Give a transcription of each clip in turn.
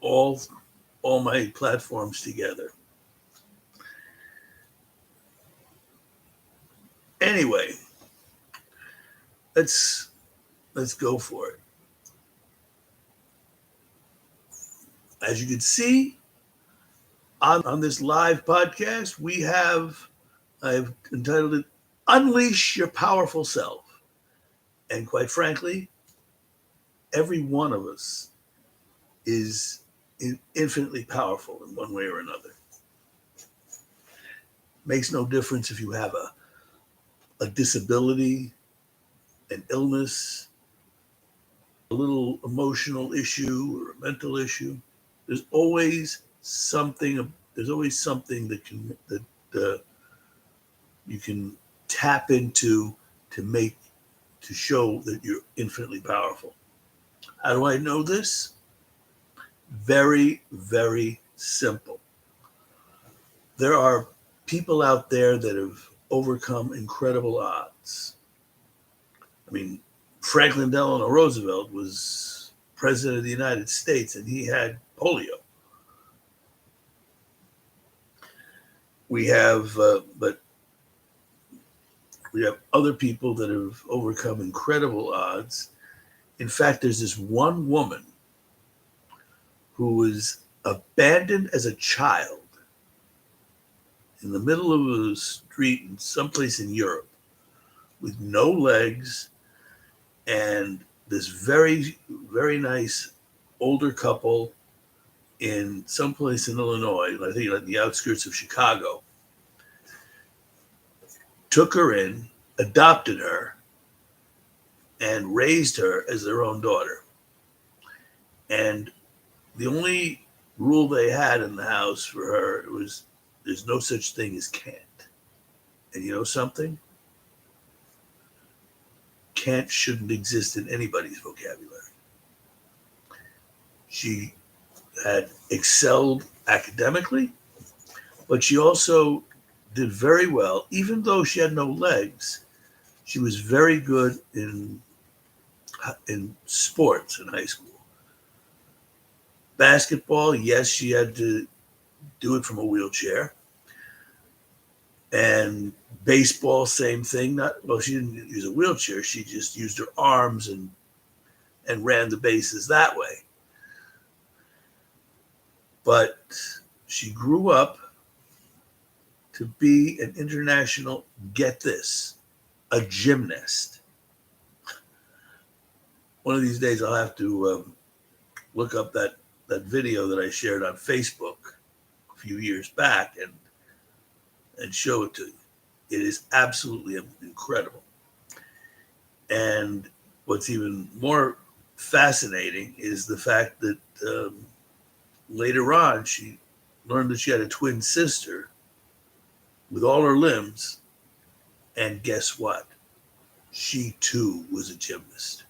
all my platforms together. Anyway, let's go for it. As you can see on this live podcast, I've entitled it Unleash Your Powerful Self. And quite frankly, every one of us is infinitely powerful in one way or another. Makes no difference if you have a disability, an illness, a little emotional issue or a mental issue. There's always something that you can tap into to show that you're infinitely powerful. How do I know this? Very, very simple. There are people out there that have overcome incredible odds. I mean, Franklin Delano Roosevelt was president of the United States and he had polio. We have other people that have overcome incredible odds. In fact, there's this one woman who was abandoned as a child in the middle of a street in someplace in Europe with no legs, and this very, very nice older couple in someplace in Illinois, I think on the outskirts of Chicago, took her in, adopted her, and raised her as their own daughter. And the only rule they had in the house for her was there's no such thing as can't. And you know something? Can't shouldn't exist in anybody's vocabulary. She had excelled academically, but she also did very well. Even though she had no legs, she was very good in sports in high school. Basketball, yes, she had to do it from a wheelchair. And baseball, same thing. She didn't use a wheelchair. She just used her arms and ran the bases that way. But she grew up to be an international, get this, a gymnast. One of these days I'll have to look up that video that I shared on Facebook a few years back and show it to you. It is absolutely incredible. And what's even more fascinating is the fact that later on she learned that she had a twin sister with all her limbs, and guess what? She too was a gymnast.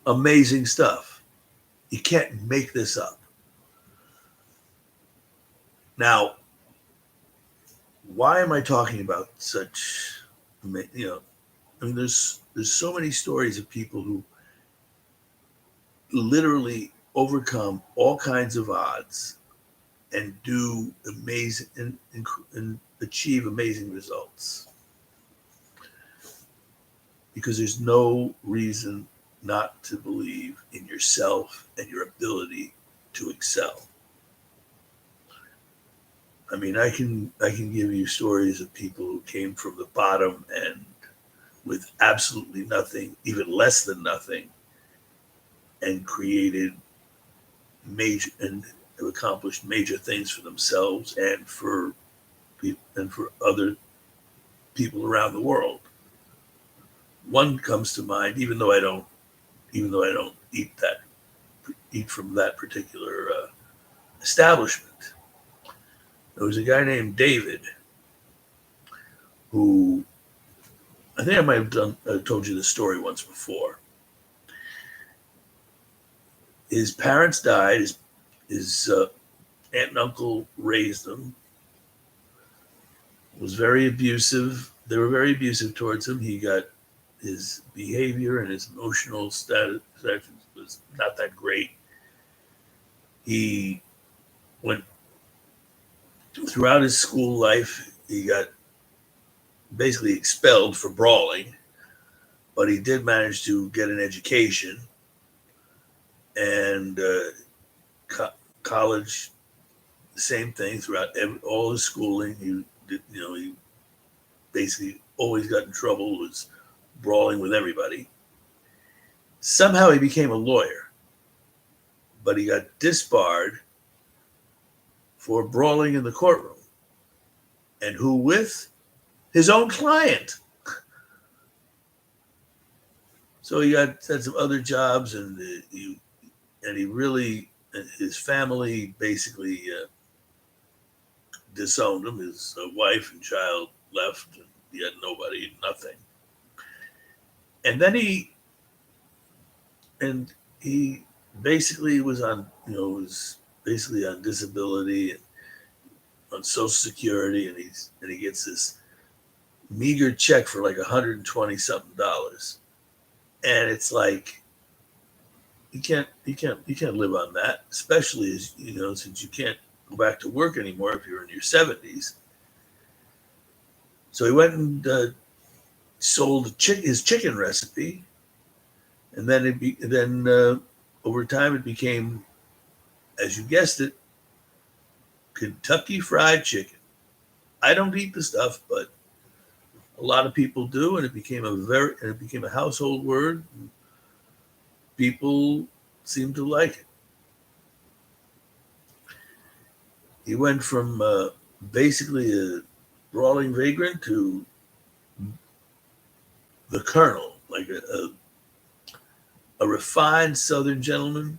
Amazing stuff. You can't make this up. Now, why am I talking about such, there's so many stories of people who literally overcome all kinds of odds and do amazing and achieve amazing results. Because there's no reason not to believe in yourself and your ability to excel. I mean, I can give you stories of people who came from the bottom and with absolutely nothing, even less than nothing, and created major and have accomplished major things for themselves and for other people around the world. One comes to mind, even though I don't eat from that particular establishment. There was a guy named David who, I think I might have told you this story once before. His parents died. His aunt and uncle raised him. Was very abusive. They were very abusive towards him. He got his behavior and his emotional status was not that great. He went throughout his school life. He got basically expelled for brawling, but he did manage to get an education and college. Same thing throughout all his schooling. He did, he basically always got in trouble, was brawling with everybody. Somehow he became a lawyer, but he got disbarred for brawling in the courtroom. And who with? His own client. So he had some other jobs, and he really, his family basically disowned him. His wife and child left, and he had nobody, nothing. And then he basically was on, was basically on disability and on Social Security, and he gets this meager check for like $120 something, and it's like you can't live on that, especially as since you can't go back to work anymore if you're in your 70s. So he went and sold his chicken recipe, and then over time it became, as you guessed it, Kentucky Fried Chicken. I don't eat the stuff, but a lot of people do, and it became a household word. People seem to like it. He went from basically a brawling vagrant to the colonel, like a refined Southern gentleman,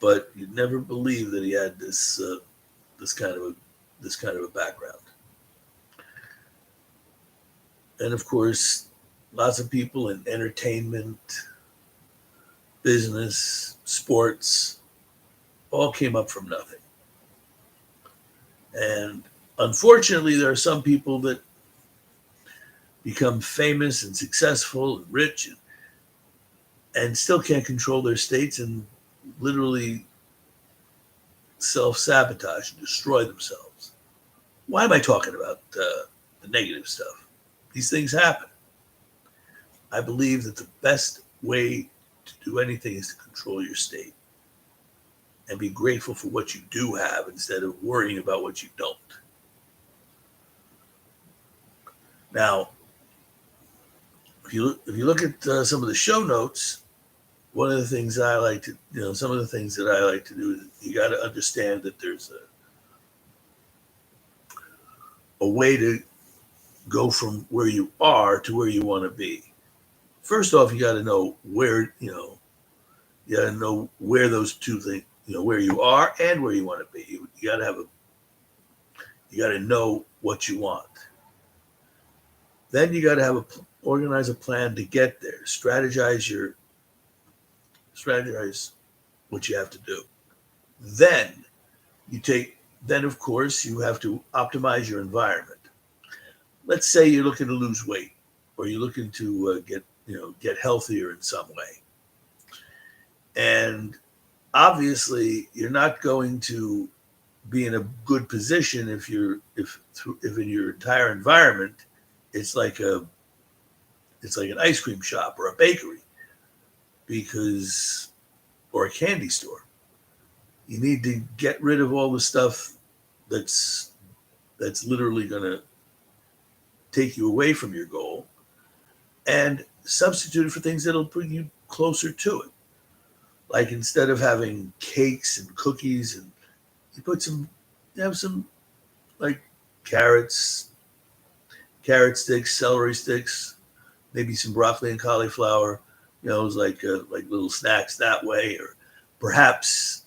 but you'd never believe that he had this kind of a background. And of course, lots of people in entertainment, business, sports, all came up from nothing. And unfortunately, there are some people that become famous and successful and rich and still can't control their states and literally self-sabotage and destroy themselves. Why am I talking about the negative stuff? These things happen. I believe that the best way to do anything is to control your state and be grateful for what you do have instead of worrying about what you don't. Now, if you look at some of the show notes, one of the things I like to, some of the things that I like to do is you got to understand that there's a way to go from where you are to where you want to be. First off, you got to know where, you got to know where those two things, where you are and where you want to be. You got to know what you want. Then you got to organize a plan to get there. Strategize what you have to do. Then of course you have to optimize your environment. Let's say you're looking to lose weight, or you're looking to get healthier in some way. And obviously you're not going to be in a good position if in your entire environment it's like an ice cream shop or a bakery, or a candy store. You need to get rid of all the stuff that's literally going to take you away from your goal, and substitute it for things that'll bring you closer to it. Like, instead of having cakes and cookies, and you have some like carrot sticks, celery sticks, maybe some broccoli and cauliflower. It's like little snacks that way, or perhaps,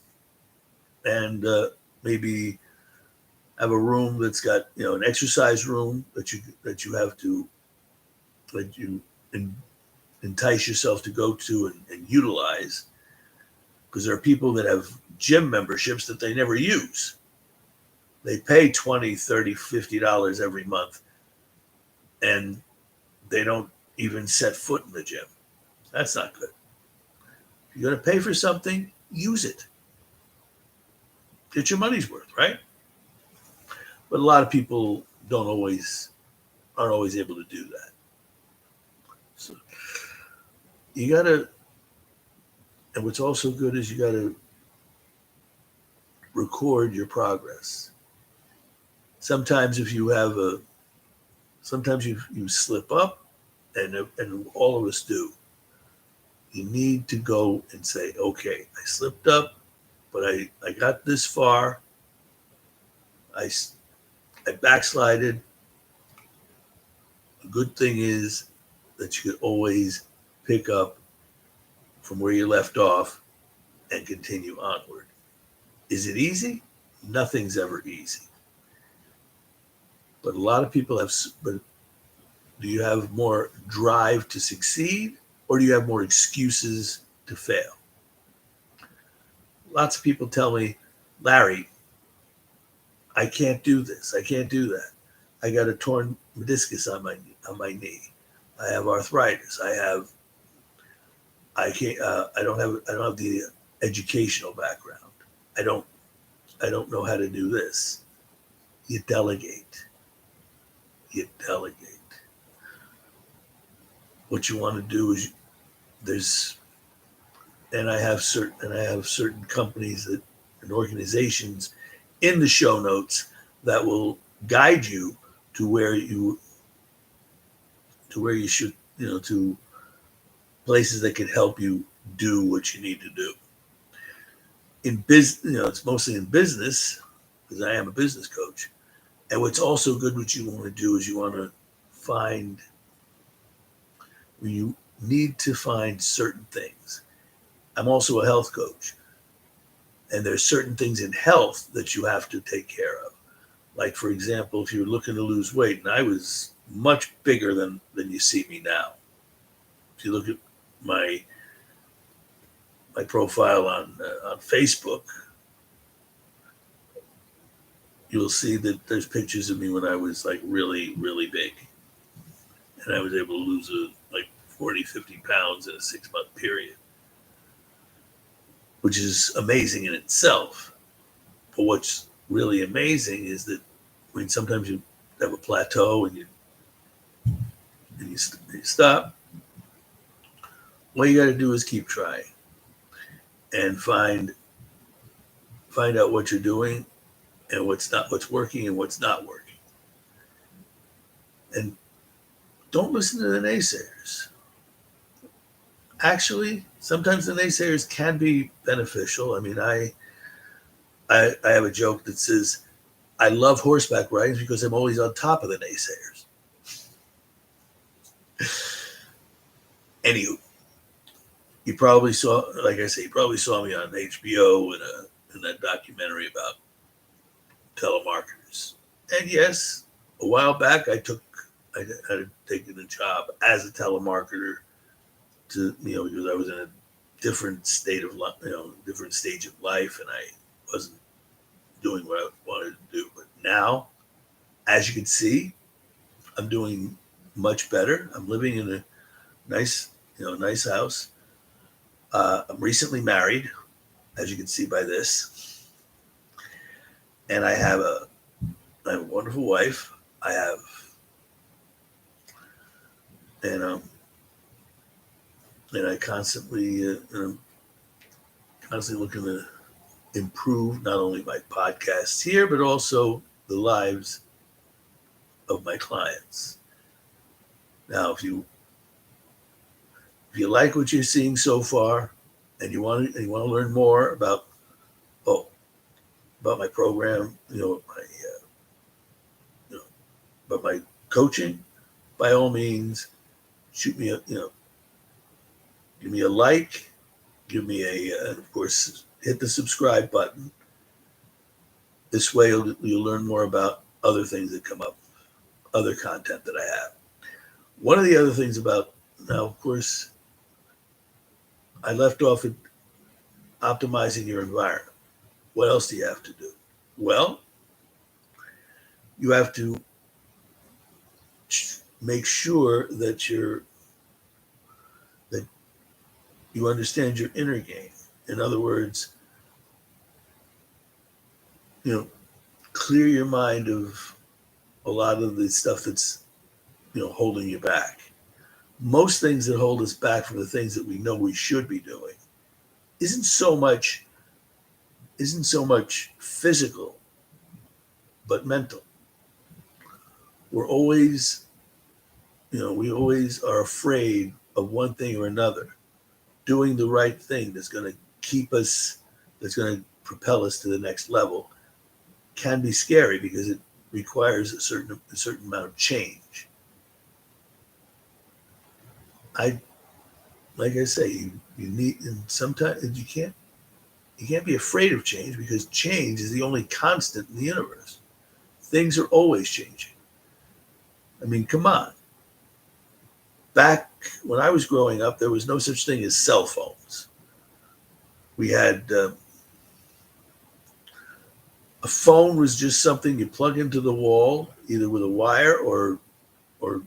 and maybe have a room that's got an exercise room that you entice yourself to go to and utilize, because there are people that have gym memberships that they never use. They pay $20, $30, $50 every month, and they don't even set foot in the gym. That's not good. If you're going to pay for something, use it. get your money's worth, right? But a lot of people aren't always able to do that. So you gotta, and what's also good is you gotta record your progress. Sometimes if you have sometimes you slip up, and all of us do. You need to go and say, okay, I slipped up, but I got this far. I backslided. The good thing is that you could always pick up from where you left off and continue onward. Is it easy? Nothing's ever easy. But a lot of people have, but do you have more drive to succeed, or do you have more excuses to fail? Lots of people tell me, Larry, I can't do this. I can't do that. I got a torn meniscus on my knee. I have arthritis. I can't. I don't have the educational background. I don't know how to do this. You delegate. You delegate. What you want to do is I have certain companies and organizations in the show notes that will guide you to where you should, to places that can help you do what you need to do. In business, it's mostly in business, because I am a business coach. And what's also good, what you want to do is you need to find certain things. I'm also a health coach, and there's certain things in health that you have to take care of. Like, for example, if you're looking to lose weight, and I was much bigger than you see me now. If you look at my profile on Facebook, you'll see that there's pictures of me when I was like really, really big. And I was able to lose like 40, 50 pounds in a 6-month period, which is amazing in itself. But what's really amazing is that, sometimes you have a plateau and you stop. All you got to do is keep trying and find out what you're doing and what's working and what's not working. And don't listen to the naysayers. Actually, sometimes the naysayers can be beneficial. I mean, I have a joke that says, I love horseback riding because I'm always on top of the naysayers. Anywho, you probably saw me on HBO in that documentary about telemarketers. And yes, a while back I had taken a job as a telemarketer because I was in a different state of life, different stage of life, and I wasn't doing what I wanted to do. But now, as you can see, I'm doing much better. I'm living in a nice house. I'm recently married, as you can see by this, and I have a wonderful wife. And I constantly looking to improve not only my podcasts here, but also the lives of my clients. Now, if you like what you're seeing so far, and you want to learn more about my program, about my coaching, by all means, shoot me give me a like, give me of course, hit the subscribe button. This way you'll learn more about other things that come up, other content that I have. One of the other things now, of course, I left off at optimizing your environment. What else do you have to do? Well, you have to make sure that you understand your inner game. In other words, you know, clear your mind of a lot of the stuff that's, holding you back. Most things that hold us back from the things that we know we should be doing isn't so much physical, but mental. We're always, we always are afraid of one thing or another. Doing the right thing that's going to keep us, that's going to propel us to the next level can be scary because it requires a certain amount of change. I Like I say, you need, and sometimes you can't be afraid of change because change is the only constant in the universe. Things are always changing. I mean, come on. Back when I was growing up, there was no such thing as cell phones. We had a phone was just something you plug into the wall, either with a wire or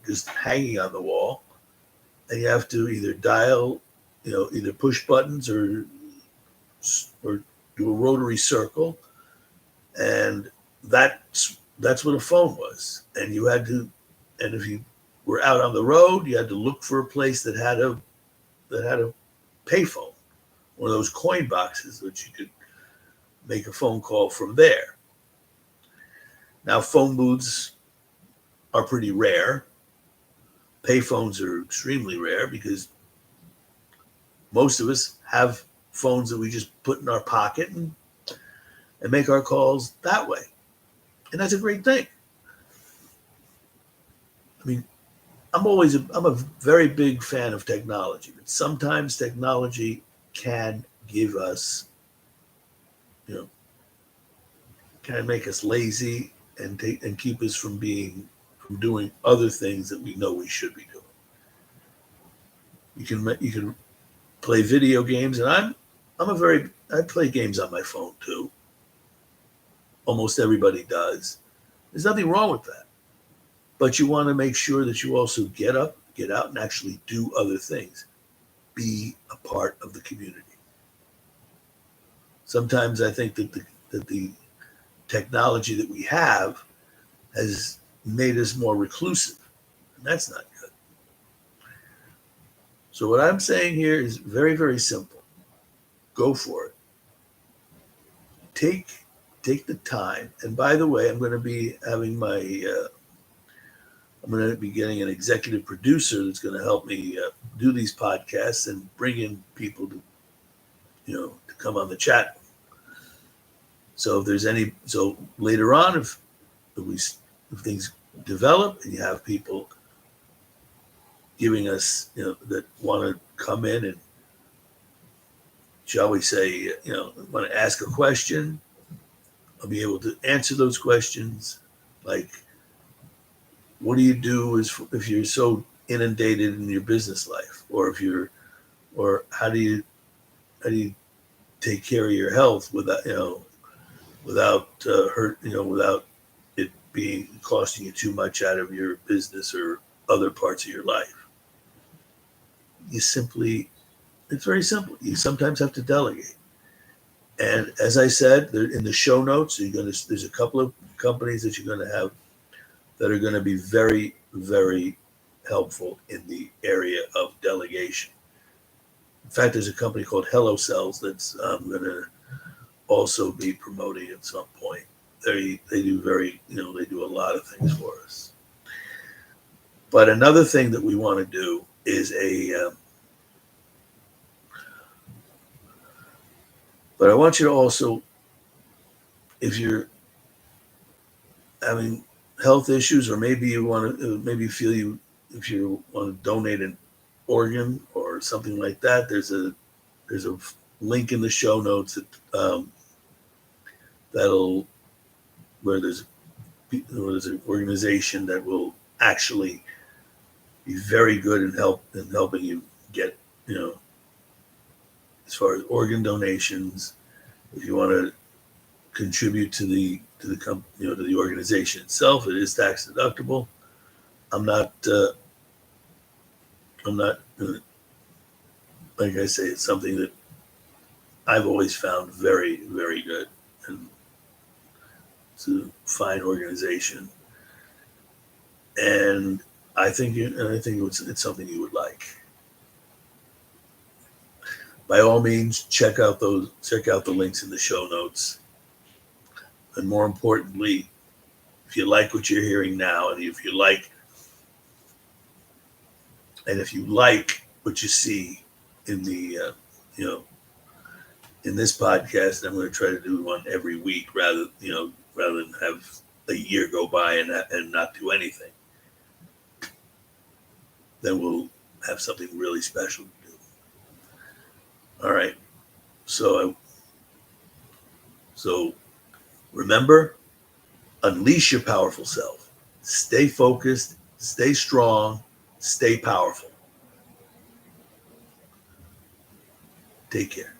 just hanging on the wall, and you have to either dial, either push buttons or do a rotary circle, and that's what a phone was. And you had to, and if you were out on the road, you had to look for a place that had a payphone, one of those coin boxes that you could make a phone call from there. Now phone booths are pretty rare. Payphones are extremely rare because most of us have phones that we just put in our pocket and make our calls that way. And that's a great thing. I mean, I'm a very big fan of technology, but sometimes technology can give us, can make us lazy and keep us from doing other things that we know we should be doing. You can play video games, and I play games on my phone too. Almost everybody does. There's nothing wrong with that. But you want to make sure that you also get up, get out, and actually do other things. Be a part of the community. Sometimes I think that the technology that we have has made us more reclusive, and that's not good. So what I'm saying here is very, very simple. Go for it. Take the time. And by the way, I'm going to be having I'm going to be getting an executive producer that's going to help me do these podcasts and bring in people to come on the chat. So so later on, if things develop and you have people giving us, that want to come in and, shall we say, want to ask a question, I'll be able to answer those questions. Like, what do you do if you're so inundated in your business life, or how do you take care of your health without without it being costing you too much out of your business or other parts of your life? It's very simple. You sometimes have to delegate. And as I said, in the show notes, there's a couple of companies that you're going to have that are going to be very, very helpful in the area of delegation. In fact, there's a company called Hello Cells that's going to also be promoting at some point. They do they do a lot of things for us. But another thing that we want to do is but I want you to also, if you're having health issues, or maybe you want to, if you want to donate an organ or something like that, there's a link in the show notes where there's an organization that will actually be very good in helping you get, as far as organ donations. If you want to contribute to the organization itself, it is tax deductible. I'm not like I say, it's something that I've always found very, very good. And It's a fine organization, and I think it's something you would like. By all means, check out the links in the show notes. And more importantly, if you like what you're hearing now, and if you like what you see in the in this podcast, I'm going to try to do one every week rather than have a year go by and not do anything. Then we'll have something really special to do. All right. So remember, unleash your powerful self. Stay focused, stay strong, stay powerful. Take care.